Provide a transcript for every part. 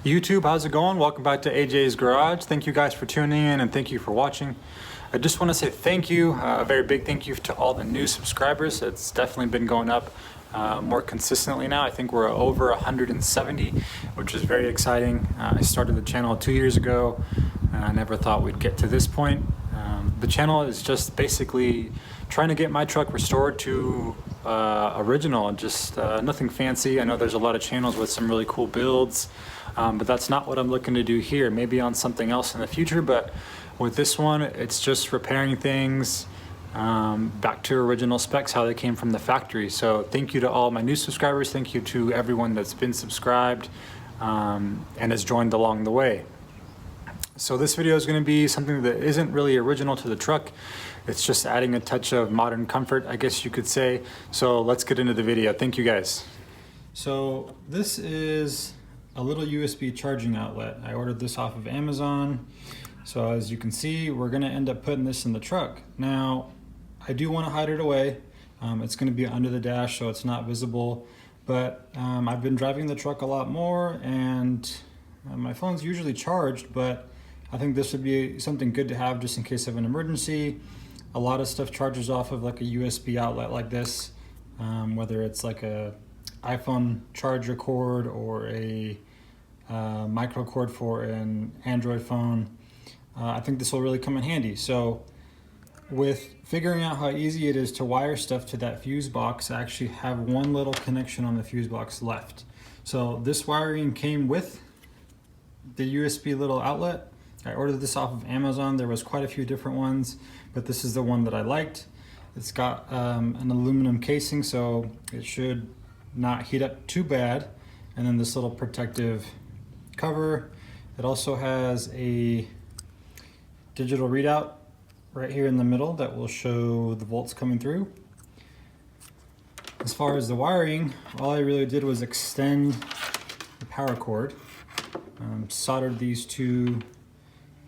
YouTube, how's it going? Welcome back to AJ's Garage. Thank you guys for tuning in and thank you for watching. I just want to say thank you, a very big thank you to all the new subscribers. It's definitely been going up more consistently now. I think we're over 170, which is very exciting. I started the channel 2 years ago and I never thought we'd get to this point. The channel is just basically trying to get my truck restored to original, just nothing fancy. I know there's a lot of channels with some really cool builds, but that's not what I'm looking to do here. Maybe on something else in the future, but with this one, it's just repairing things back to original specs, how they came from the factory. So thank you to all my new subscribers. Thank you to everyone that's been subscribed and has joined along the way. So this video is going to be something that isn't really original to the truck. It's just adding a touch of modern comfort, I guess you could say. So let's get into the video. Thank you guys. So this is a little USB charging outlet. I ordered this off of Amazon. So as you can see, we're going to end up putting this in the truck. Now, I do want to hide it away. It's going to be under the dash, so it's not visible. But I've been driving the truck a lot more, and my phone's usually charged, but I think this would be something good to have just in case of an emergency. A lot of stuff charges off of like a USB outlet like this, whether it's like a iPhone charger cord or a micro cord for an Android phone. I think this will really come in handy. So with figuring out how easy it is to wire stuff to that fuse box, I actually have one little connection on the fuse box left. So this wiring came with the USB little outlet. I ordered this off of Amazon. There was quite a few different ones, but this is the one that I liked. It's got an aluminum casing, so it should not heat up too bad. And then this little protective cover. It also has a digital readout right here in the middle that will show the volts coming through. As far as the wiring, all I really did was extend the power cord, soldered these two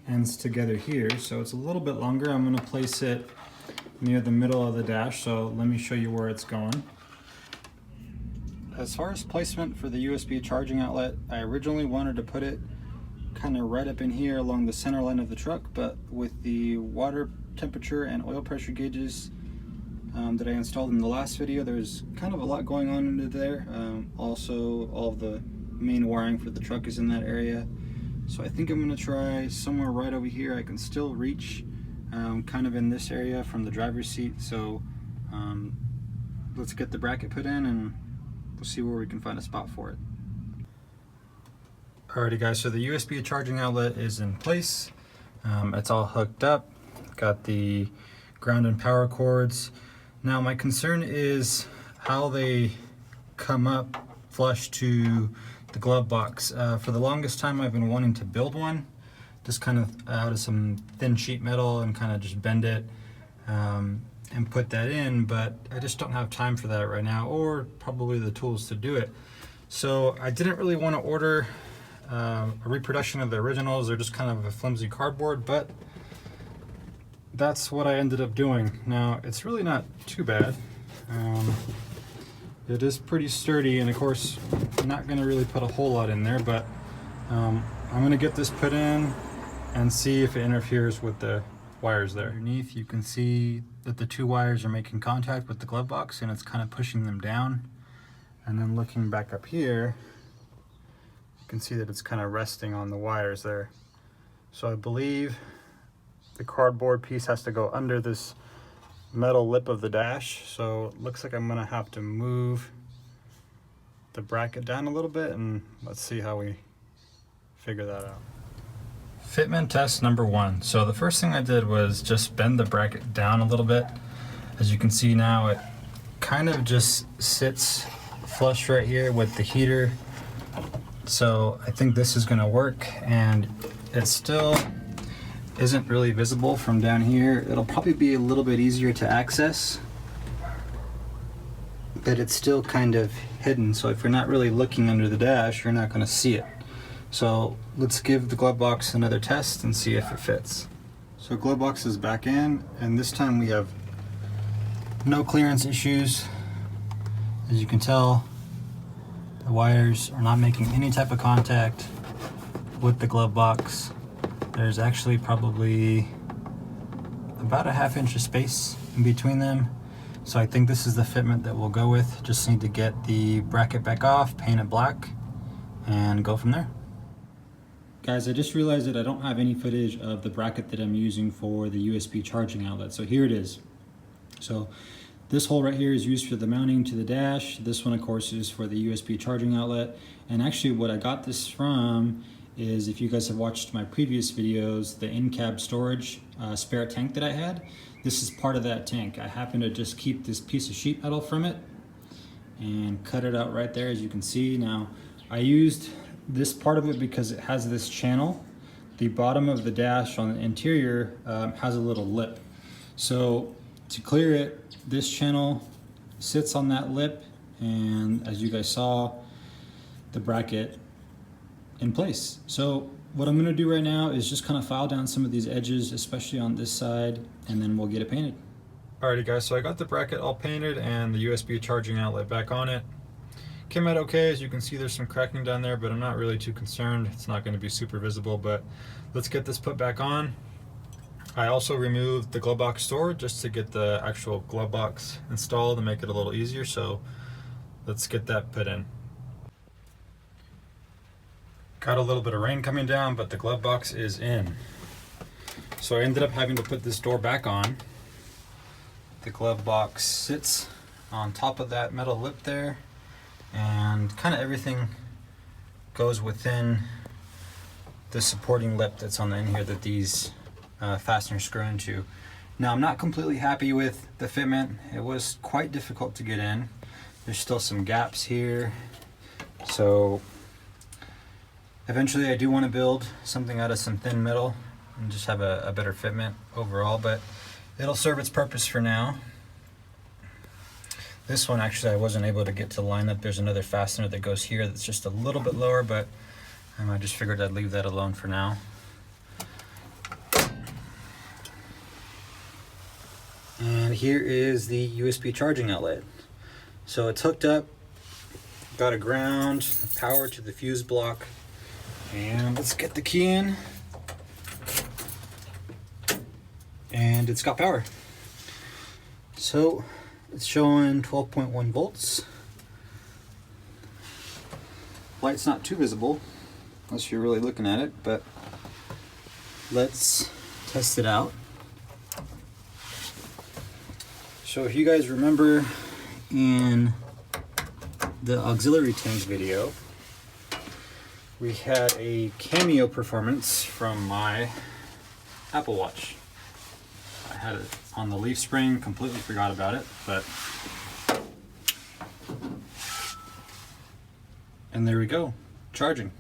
ends together here, so it's a little bit longer. I'm going to place it near the middle of the dash, so let me show you where it's going. As far as placement for the USB charging outlet, I originally wanted to put it kind of right up in here along the center line of the truck, but with the water temperature and oil pressure gauges that I installed in the last video, there's kind of a lot going on into there. Also, all of the main wiring for the truck is in that area. So I think I'm going to try somewhere right over here. I can still reach kind of in this area from the driver's seat. So let's get the bracket put in and we'll see where we can find a spot for it. Alrighty guys, so the USB charging outlet is in place. It's all hooked up. Got the ground and power cords. Now my concern is how they come up flush to the glove box. For the longest time I've been wanting to build one, just kind of out of some thin sheet metal and kind of just bend it and put that in, but I just don't have time for that right now, or probably the tools to do it. So I didn't really want to order a reproduction of the originals. They're just kind of a flimsy cardboard, but that's what I ended up doing. Now it's really not too bad. It is pretty sturdy, and of course I'm not going to really put a whole lot in there, but I'm going to get this put in and see if it interferes with the wires there. Underneath you can see that the two wires are making contact with the glove box and it's kind of pushing them down. And then looking back up here, you can see that it's kind of resting on the wires there. So I believe the cardboard piece has to go under this metal lip of the dash, so it looks like I'm gonna have to move the bracket down a little bit, and let's see how we figure that out. Fitment test number one. So the first thing I did was just bend the bracket down a little bit. As you can see now, it kind of just sits flush right here with the heater, so I think this is gonna work, and it still isn't really visible from down here. It'll probably be a little bit easier to access, but it's still kind of hidden, so if you're not really looking under the dash, you're not going to see it. So let's give the glove box another test and see if it fits. So glove box is back in, and this time we have no clearance issues. As you can tell, the wires are not making any type of contact. with the glove box, there's actually probably about a 1/2 inch of space in between them. So I think this is the fitment that we'll go with. Just need to get the bracket back off, paint it black, and go from there. Guys, I just realized that I don't have any footage of the bracket that I'm using for the USB charging outlet. So here it is. So this hole right here is used for the mounting to the dash. This one, of course, is for the USB charging outlet. And actually what I got this from is, if you guys have watched my previous videos, the in-cab storage spare tank that I had, this is part of that tank. I happen to just keep this piece of sheet metal from it and cut it out right there, as you can see. Now, I used this part of it because it has this channel. The bottom of the dash on the interior has a little lip. So to clear it, this channel sits on that lip, and as you guys saw, the bracket in place. So what I'm gonna do right now is just kind of file down some of these edges, especially on this side, and then we'll get it painted. Alrighty guys, so I got the bracket all painted and the USB charging outlet back on it. Came out okay. As you can see, there's some cracking down there, but I'm not really too concerned. It's not going to be super visible, but let's get this put back on. I also removed the glove box store just to get the actual glove box installed and make it a little easier, so let's get that put in. Got a little bit of rain coming down, but the glove box is in. So I ended up having to put this door back on. The glove box sits on top of that metal lip there, and kind of everything goes within the supporting lip that's on the end here that these fasteners screw into. Now, I'm not completely happy with the fitment. It was quite difficult to get in. There's still some gaps here. So eventually I do want to build something out of some thin metal and just have a better fitment overall, but it'll serve its purpose for now. This one, actually, I wasn't able to get to line up. There's another fastener that goes here that's just a little bit lower, but I just figured I'd leave that alone for now. And here is the USB charging outlet. So it's hooked up, got a ground, power to the fuse block, and let's get the key in. And it's got power. So it's showing 12.1 volts. Light's not too visible unless you're really looking at it, but let's test it out. So if you guys remember in the auxiliary tank video, we had a cameo performance from my Apple Watch. I had it on the leaf spring, completely forgot about it, but and there we go, charging.